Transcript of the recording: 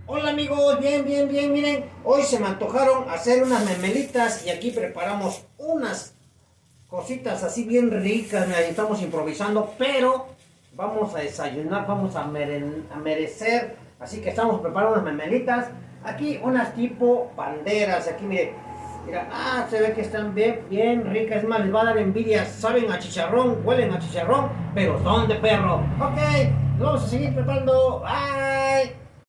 Hola amigos, bien, miren, hoy se me antojaron hacer unas memelitas y aquí preparamos unas cositas así bien ricas, mira, ahí estamos improvisando, pero vamos a desayunar, vamos a merecer, así que estamos preparando unas memelitas, aquí unas tipo banderas, aquí mira, se ve que están bien ricas, es más, les va a dar envidia, saben a chicharrón, huelen a chicharrón, pero son de perro, ok, vamos a seguir preparando, bye.